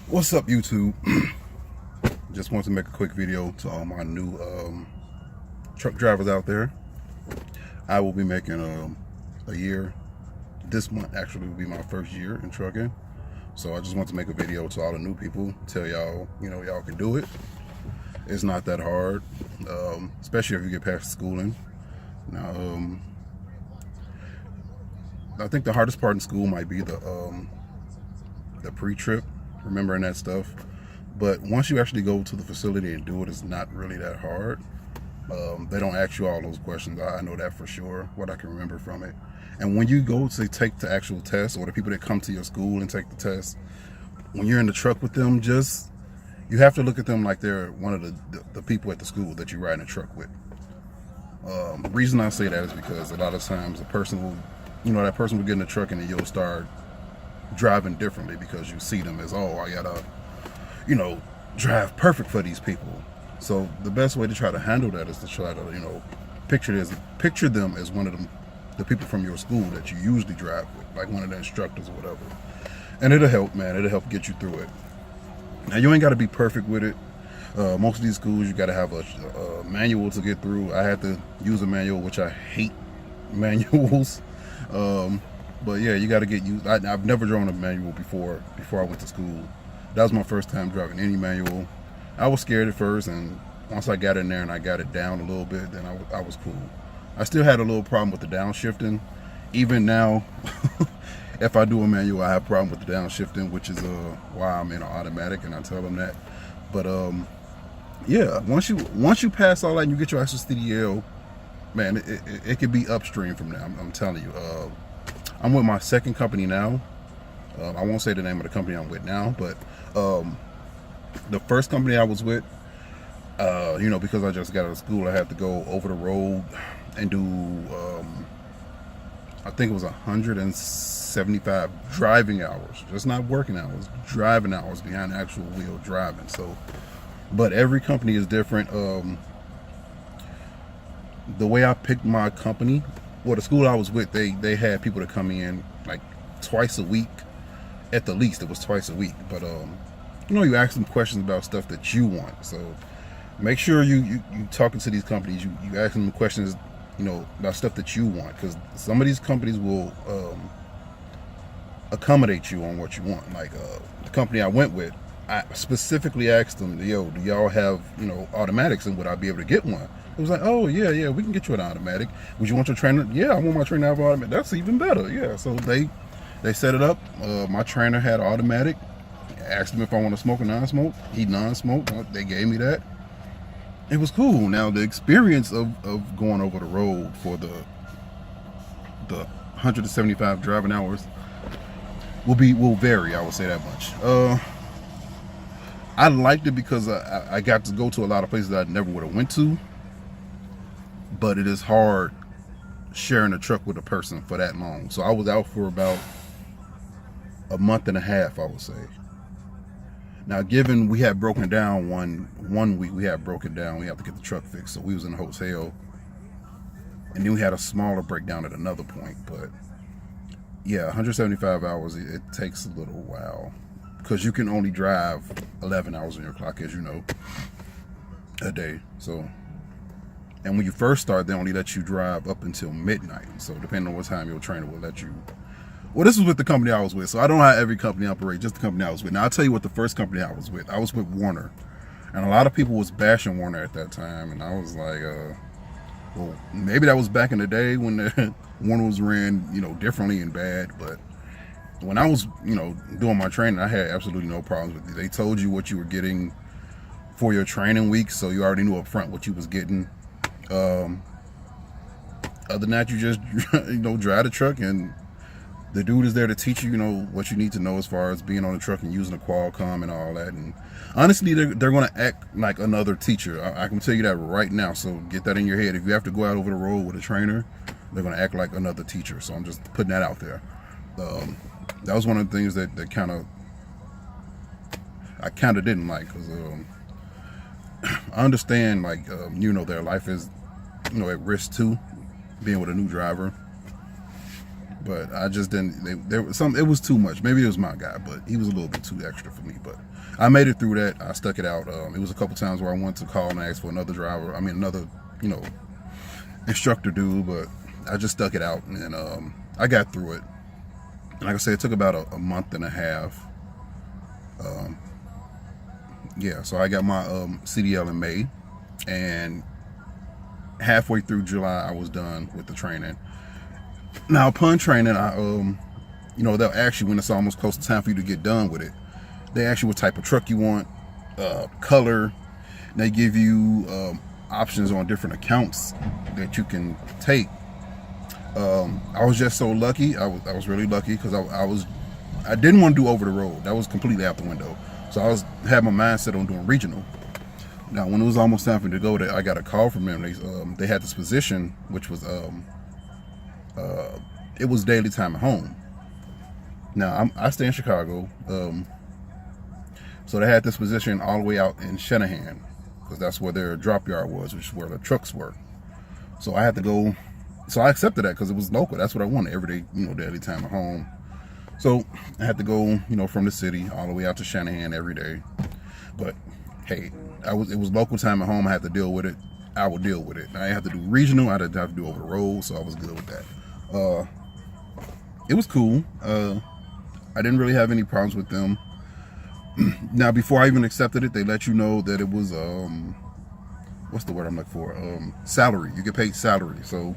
What's up, YouTube? Just want to make a quick video to all my new truck drivers out there. I will be making a year. This month actually will be my first year in trucking. So I just want to make a video to all the new people, tell y'all, y'all can do it. It's not that hard, especially if you get past schooling. Now, I think the hardest part in school might be the pre-trip, remembering that stuff. But once you actually go to the facility and do it, it's not really that hard. They don't ask you all those questions. I know that for sure, what I can remember from it. And when you go to take the actual test, or the people that come to your school and take the test, when you're in the truck with them, you have to look at them like they're one of the people at the school that you ride in a truck with. The reason I say that is because a lot of times that person will get in the truck and then you'll start driving differently because you see them as, oh, I gotta, drive perfect for these people. So the best way to try to handle that is to try to, picture them as one of the people from your school that you usually drive with, like one of the instructors or whatever. And it'll help, man. It'll help get you through it. Now, you ain't got to be perfect with it. Most of these schools, you got to have a manual to get through. I had to use a manual, which I hate manuals. But yeah, you got to get used. I've never drawn a manual before I went to school. That was my first time driving any manual. I was scared at first, and once I got in there and I got it down a little bit, then I was cool. I still had a little problem with the downshifting. Even now, if I do a manual, I have a problem with the downshifting, which is why I'm in an automatic, and I tell them that. But yeah, once you pass all that and you get your actual CDL, man, it could be upstream from there. I'm telling you. I'm with my second company now. I won't say the name of the company I'm with now, but the first company I was with, because I just got out of school, I had to go over the road and do, I think it was 175 driving hours, just not working hours, driving hours behind the actual wheel driving. So, but every company is different. The way I picked my company, the school I was with, they had people to come in like twice a week. At the least, it was twice a week. But you ask them questions about stuff that you want. So make sure you talking to these companies, you ask them questions, about stuff that you want, because some of these companies will accommodate you on what you want. Like the company I went with, I specifically asked them, do y'all have automatics, and would I be able to get one? It was like, oh yeah, we can get you an automatic. Would you want your trainer? Yeah, I want my trainer to have an automatic. That's even better. Yeah, so they set it up. My trainer had automatic. I asked him if I want to smoke or non-smoke. He non-smoked. They gave me that. It was cool. Now the experience of going over the road for the 175 driving hours will vary. I would say that much. I liked it because I got to go to a lot of places that I never would have went to. But it is hard sharing a truck with a person for that long. So I was out for about a month and a half, I would say. Now, given we had broken down one week, we had broken down, we had to get the truck fixed. So we was in a hotel, and then we had a smaller breakdown at another point. But yeah, 175 hours, it takes a little while, because you can only drive 11 hours on your clock, as you know, a day. So, and when you first start, they only let you drive up until midnight. So depending on what time your trainer will let you. Well, this was with the company I was with, so I don't know how every company operates, just the company I was with. Now, I'll tell you what the first company I was with Warner. And a lot of people was bashing Warner at that time, and I was like, well, maybe that was back in the day when Warner was ran, differently and bad. But when I was, doing my training, I had absolutely no problems with it. They told you what you were getting for your training week, so you already knew up front what you was getting. Other than that, you just drive the truck, and the dude is there to teach you, what you need to know as far as being on the truck and using the Qualcomm and all that. And honestly, they're going to act like another teacher. I can tell you that right now. So get that in your head. If you have to go out over the road with a trainer, they're going to act like another teacher. So I'm just putting that out there. That was one of the things that I kind of didn't like, because I understand, their life is, at risk too, being with a new driver. But I just didn't. There was some. It was too much. Maybe it was my guy, but he was a little bit too extra for me. But I made it through that. I stuck it out. It was a couple times where I wanted to call and ask for another driver. I mean, another, instructor dude. But I just stuck it out, and I got through it. And like I said, it took about a month and a half. Yeah, so I got my CDL in May, and halfway through July I was done with the training. Now upon training, they'll ask you when it's almost close to time for you to get done with it. They ask you what type of truck you want, color, and they give you options on different accounts that you can take. I was just so lucky. I was really lucky because I didn't want to do over the road. That was completely out the window. So I had my mindset on doing regional. Now, when it was almost time for me to go there, I got a call from them. They had this position, which was it was daily time at home. Now, I stay in Chicago, so they had this position all the way out in Shanahan, because that's where their drop yard was, which is where the trucks were. So I had to go. So I accepted that because it was local. That's what I wanted, every day, daily time at home. So I had to go, from the city all the way out to Shanahan every day. But hey, it was local time at home. I had to deal with it. I would deal with it. I had to do regional. I didn't have to do over the road, so I was good with that. It was cool. I didn't really have any problems with them. Now, before I even accepted it, they let you know that it was what's the word I'm looking for? Salary. You get paid salary. So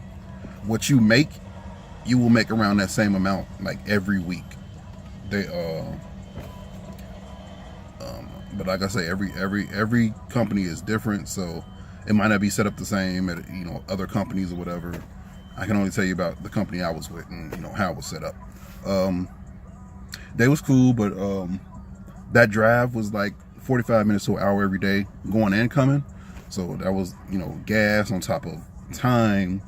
what you make, you will make around that same amount, like every week. But like I say, every company is different, so it might not be set up the same at other companies or whatever. I can only tell you about the company I was with and how it was set up. They was cool, but that drive was like 45 minutes to an hour every day, going and coming. So that was gas on top of time.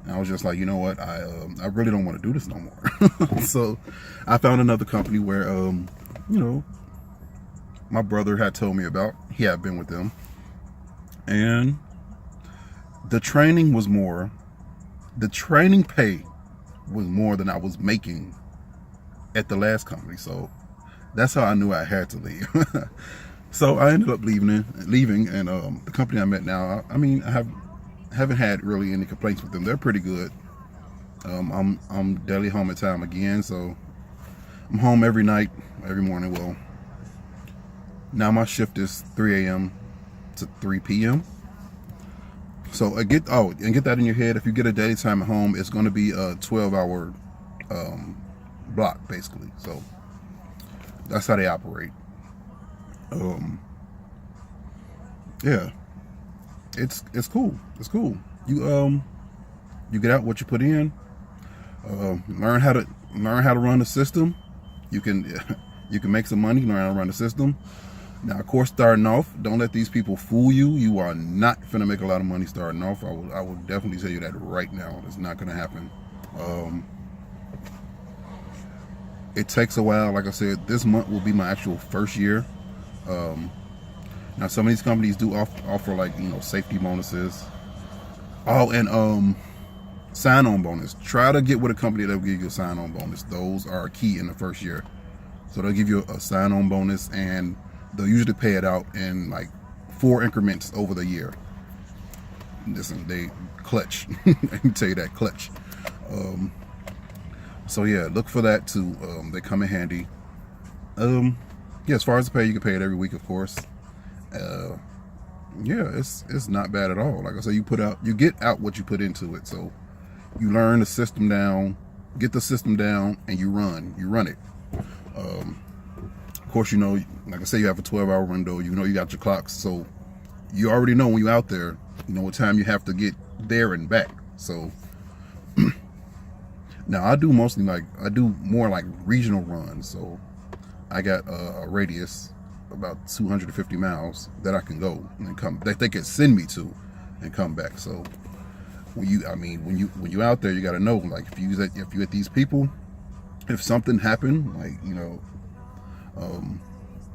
And I was just like, you know what, I really don't want to do this no more. So I found another company where my brother had told me about. He had been with them, and the training pay was more than I was making at the last company. So that's how I knew I had to leave. So I ended up leaving, and the company I'm at now, I haven't had really any complaints with them. They're pretty good. I'm daily home at time again, so I'm home every night, every morning. Well, now my shift is 3 a.m. to 3 p.m. So get that in your head. If you get a daily time at home, it's going to be a 12-hour block, basically. So that's how they operate. Yeah, it's cool. It's cool. You get out what you put in. Learn how to run the system. You can make some money. Learn how to run the system. Now, of course, starting off, don't let these people fool you. You are not finna make a lot of money starting off. I will definitely tell you that right now. It's not gonna happen. It takes a while. Like I said, this month will be my actual first year. Now, some of these companies do offer like safety bonuses. Oh, and sign-on bonus. Try to get with a company that will give you a sign-on bonus. Those are key in the first year. So they'll give you a sign-on bonus, and they'll usually pay it out in like 4 increments over the year. Listen, they clutch. I can tell you that, clutch. So yeah, look for that too. They come in handy. Yeah, as far as the pay, you can pay it every week, of course. Yeah, it's not bad at all. Like I say, you get out what you put into it. So you learn the system down, get the system down, and you run it. Of course, like I say, you have a 12-hour window. You got your clocks, so you already know when you're out there, what time you have to get there and back. So now I do more like regional runs. So I got a radius about 250 miles that I can go and come, that they can send me to and come back. So when you out there, you got to know, like, if you at these people, if something happened, like,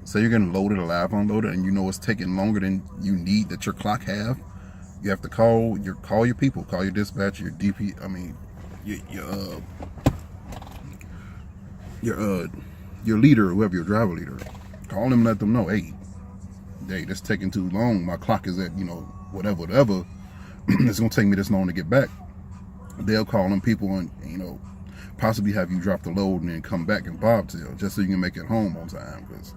say you're getting loaded or live unloaded, and it's taking longer than you need that your clock have, you have to call your people, call your dispatcher, your DP, your leader, whoever your driver leader, call them and let them know, hey, that's taking too long. My clock is at, whatever. It's gonna take me this long to get back. They'll call them people and, possibly have you drop the load and then come back and bobtail just so you can make it home on time. Because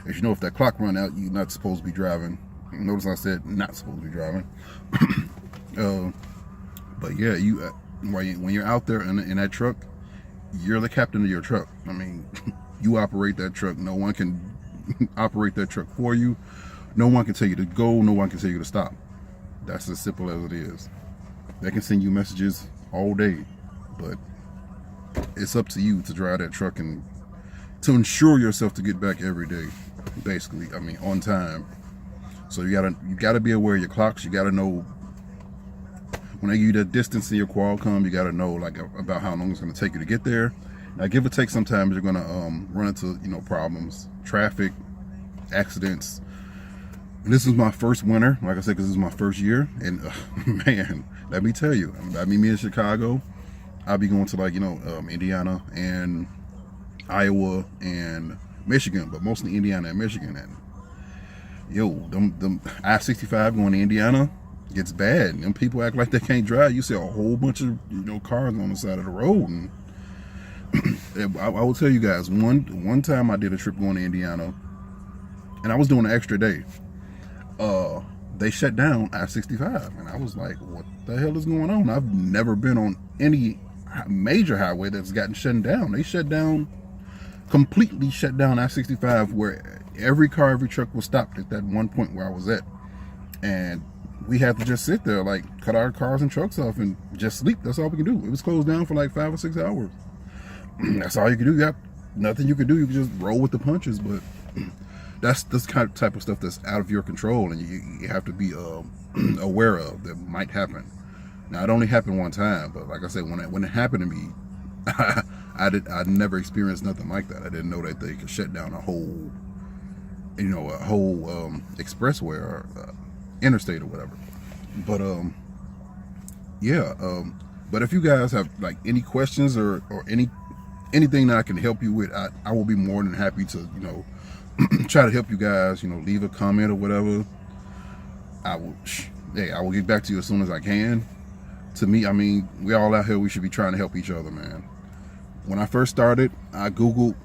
as you know, if that clock run out, you're not supposed to be driving. Notice I said not supposed to be driving. But yeah, when you're out there in that truck, you're the captain of your truck. I mean, you operate that truck. No one can operate that truck for you. No one can tell you to go. No one can tell you to stop. That's as simple as it is. They can send you messages all day, but it's up to you to drive that truck and to ensure yourself to get back every day, basically. I mean, on time. So you gotta be aware of your clocks. You gotta know when they give you the distance in your Qualcomm. You gotta know about how long it's gonna take you to get there. Now, give or take, sometimes you're gonna run into problems, traffic, accidents. And this is my first winter, like I said, because this is my first year, and man, let me tell you, me in Chicago, I'll be going to Indiana and Iowa and Michigan, but mostly Indiana and Michigan. And them I-65 going to Indiana gets bad. And them people act like they can't drive. You see a whole bunch of cars on the side of the road. And I will tell you guys, one time I did a trip going to Indiana, and I was doing an extra day. They shut down I-65, and I was like, what the hell is going on? I've never been on any major highway that's gotten shut down. They completely shut down I-65, where every car, every truck was stopped at that one point where I was at, and we had to just sit there, cut our cars and trucks off and just sleep. That's all we can do. It was closed down for 5 or 6 hours. That's all you can do. You got nothing you can do. You can just roll with the punches, but that's this type of stuff that's out of your control, and you have to be aware of that might happen. Now, it only happened one time, but like I said, when it happened to me, I never experienced nothing like that. I didn't know that they could shut down a whole expressway or interstate or whatever. But but if you guys have any questions or anything that I can help you with, I will be more than happy to try to help you guys. Leave a comment or whatever. I will get back to you as soon as I can. To me, I mean, we all out here, we should be trying to help each other, man. When I first started, I went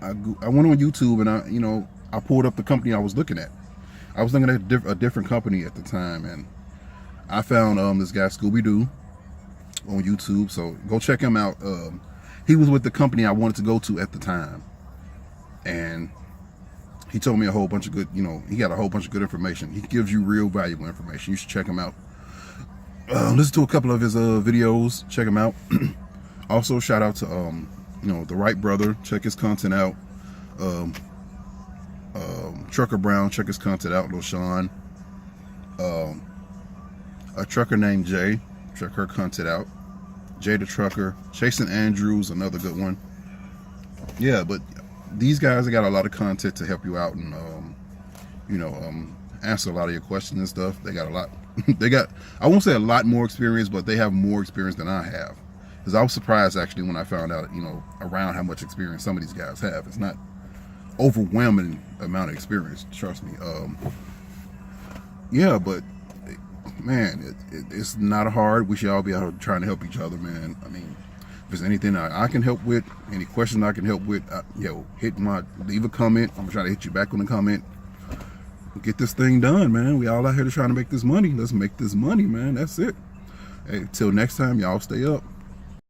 on YouTube, and I pulled up the company I was looking at. I was looking at a different company at the time, and I found this guy Scooby-Doo on YouTube. So go check him out. He was with the company I wanted to go to at the time, and he told me a whole bunch of good, he got a whole bunch of good information. He gives you real valuable information. You should check him out. Listen to a couple of his videos. Check him out. Also, shout out to the Wright brother. Check his content out. Trucker Brown. Check his content out. Lil Sean. A trucker named Jay. Check her content out. Jay the Trucker. Chasing Andrews, another good one. Yeah, but these guys, they got a lot of content to help you out and answer a lot of your questions and stuff. They got a lot. I won't say a lot more experience, but they have more experience than I have. Because I was surprised actually when I found out, around how much experience some of these guys have. It's not overwhelming amount of experience, trust me. Yeah, but man, it's not hard. We should all be out here trying to help each other, man. I mean, if there's anything I can help with, any questions I can help with, leave a comment. I'm gonna try to hit you back on the comment. Get this thing done, man. We all out here trying to make this money. Let's make this money, man. That's it. Hey, till next time, y'all stay up.